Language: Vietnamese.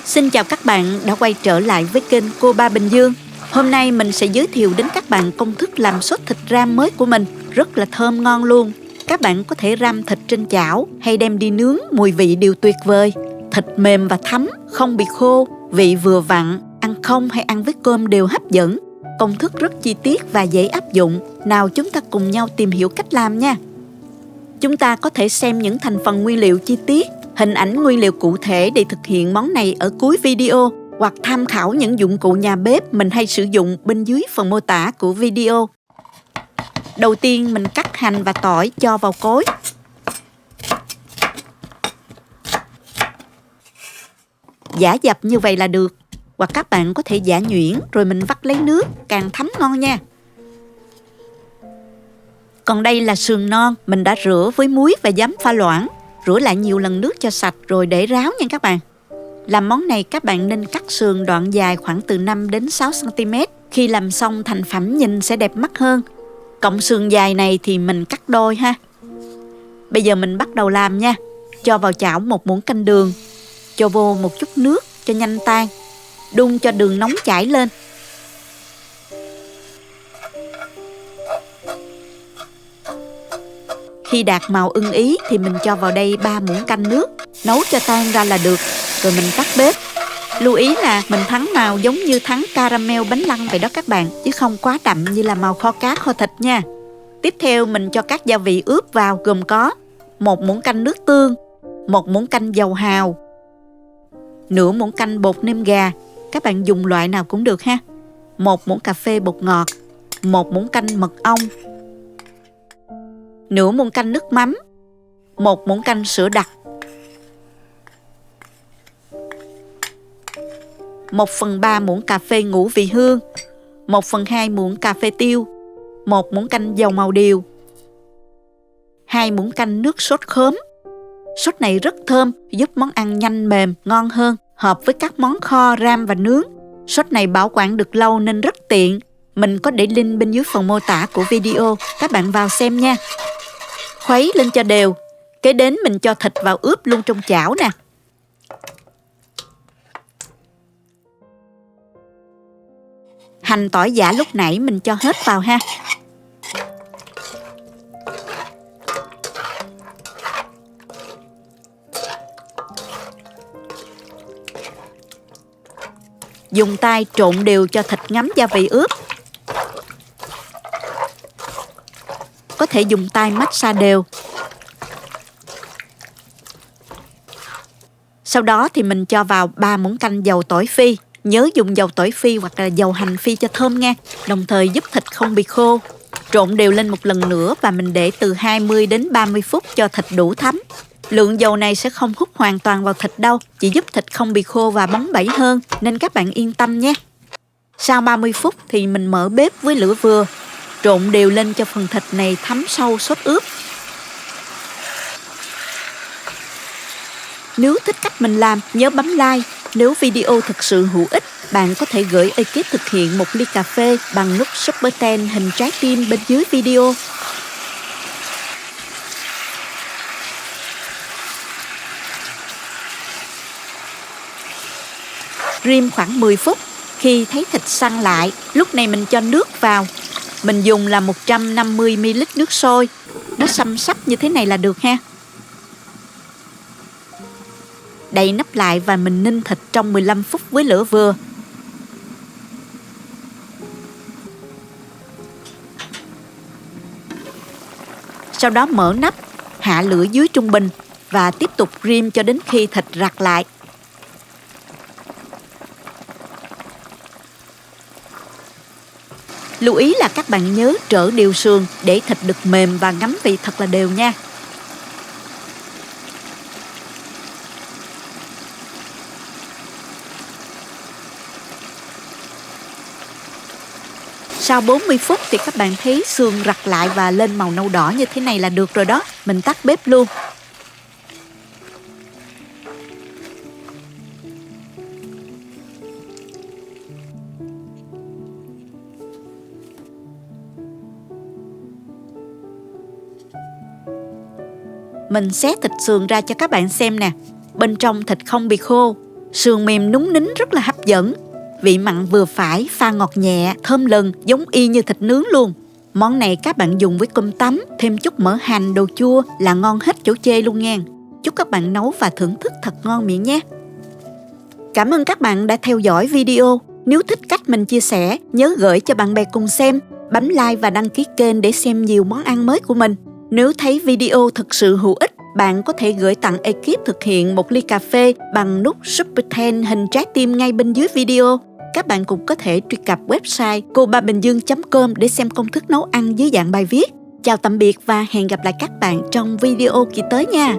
Xin chào các bạn đã quay trở lại với kênh Cô Ba Bình Dương. Hôm nay mình sẽ giới thiệu đến các bạn công thức làm sốt thịt ram mới của mình. Rất là thơm ngon luôn. Các bạn có thể ram thịt trên chảo hay đem đi nướng, mùi vị đều tuyệt vời. Thịt mềm và thấm, không bị khô, vị vừa vặn, ăn không hay ăn với cơm đều hấp dẫn. Công thức rất chi tiết và dễ áp dụng. Nào chúng ta cùng nhau tìm hiểu cách làm nha. Chúng ta có thể xem những thành phần nguyên liệu chi tiết, hình ảnh nguyên liệu cụ thể để thực hiện món này ở cuối video, hoặc tham khảo những dụng cụ nhà bếp mình hay sử dụng bên dưới phần mô tả của video. Đầu tiên mình cắt hành và tỏi cho vào cối. Giã dập như vậy là được, hoặc các bạn có thể giã nhuyễn rồi mình vắt lấy nước, càng thấm ngon nha. Còn đây là sườn non, mình đã rửa với muối và giấm pha loãng. Rửa lại nhiều lần nước cho sạch rồi để ráo nha các bạn. Làm món này các bạn nên cắt sườn đoạn dài khoảng từ 5 đến 6 cm. Khi làm xong thành phẩm nhìn sẽ đẹp mắt hơn. Cọng sườn dài này thì mình cắt đôi ha. Bây giờ mình bắt đầu làm nha. Cho vào chảo 1 muỗng canh đường. Cho vô một chút nước cho nhanh tan. Đun cho đường nóng chảy lên. Khi đạt màu ưng ý thì mình cho vào đây 3 muỗng canh nước, nấu cho tan ra là được, rồi mình tắt bếp. Lưu ý là mình thắng màu giống như thắng caramel bánh lăng vậy đó các bạn, chứ không quá đậm như là màu kho cá kho thịt nha. Tiếp theo mình cho các gia vị ướp vào gồm có 1 muỗng canh nước tương, 1 muỗng canh dầu hào, nửa muỗng canh bột nêm gà, các bạn dùng loại nào cũng được ha, 1 muỗng cà phê bột ngọt, 1 muỗng canh mật ong, nửa muỗng canh nước mắm, 1 muỗng canh sữa đặc, 1/3 muỗng cà phê ngũ vị hương, 1/2 muỗng cà phê tiêu, 1 muỗng canh dầu màu điều, 2 muỗng canh nước sốt khóm. Sốt này rất thơm, giúp món ăn nhanh mềm, ngon hơn, hợp với các món kho, ram và nướng. Sốt này bảo quản được lâu nên rất tiện. Mình có để link bên dưới phần mô tả của video, các bạn vào xem nha. Khuấy lên cho đều. Kế đến mình cho thịt vào ướp luôn trong chảo nè. Hành tỏi giã lúc nãy mình cho hết vào ha. Dùng tay trộn đều cho thịt ngấm gia vị ướp. Có thể dùng tay massage đều. Sau đó thì mình cho vào 3 muỗng canh dầu tỏi phi. Nhớ dùng dầu tỏi phi hoặc là dầu hành phi cho thơm nha. Đồng thời giúp thịt không bị khô. Trộn đều lên một lần nữa và mình để từ 20 đến 30 phút cho thịt đủ thấm. Lượng dầu này sẽ không hút hoàn toàn vào thịt đâu, chỉ giúp thịt không bị khô và bóng bẩy hơn, nên các bạn yên tâm nhé. Sau 30 phút thì mình mở bếp với lửa vừa, trộn đều lên cho phần thịt này thấm sâu sốt ướp. Nếu thích cách mình làm, nhớ bấm like. Nếu video thực sự hữu ích, bạn có thể gửi ekip thực hiện 1 ly cà phê bằng nút Super Ten hình trái tim bên dưới video. Rim khoảng 10 phút. Khi thấy thịt săn lại, lúc này mình cho nước vào. Mình dùng là 150ml nước sôi. Nó xăm xắp như thế này là được ha. Đậy nắp lại và mình ninh thịt trong 15 phút với lửa vừa. Sau đó mở nắp, hạ lửa dưới trung bình và tiếp tục rim cho đến khi thịt rặt lại. Lưu ý là các bạn nhớ trở đều sườn để thịt được mềm và ngấm vị thật là đều nha. Sau 40 phút thì các bạn thấy xương rặt lại và lên màu nâu đỏ như thế này là được rồi đó. Mình tắt bếp luôn. Mình xé thịt sườn ra cho các bạn xem nè. Bên trong thịt không bị khô, Sườn mềm núng nính rất là hấp dẫn. Vị mặn vừa phải, pha ngọt nhẹ, thơm lừng, giống y như thịt nướng luôn. Món này các bạn dùng với cơm tấm, thêm chút mỡ hành, đồ chua là ngon hết chỗ chê luôn nha. Chúc các bạn nấu và thưởng thức thật ngon miệng nhé. Cảm ơn các bạn đã theo dõi video. Nếu thích cách mình chia sẻ, nhớ gửi cho bạn bè cùng xem, bấm like và đăng ký kênh để xem nhiều món ăn mới của mình. Nếu thấy video thực sự hữu ích, bạn có thể gửi tặng ekip thực hiện một ly cà phê bằng nút Super Thanks hình trái tim ngay bên dưới video. Các bạn cũng có thể truy cập website cobabìnhdương.com để xem công thức nấu ăn dưới dạng bài viết. Chào tạm biệt và hẹn gặp lại các bạn trong video kỳ tới nha.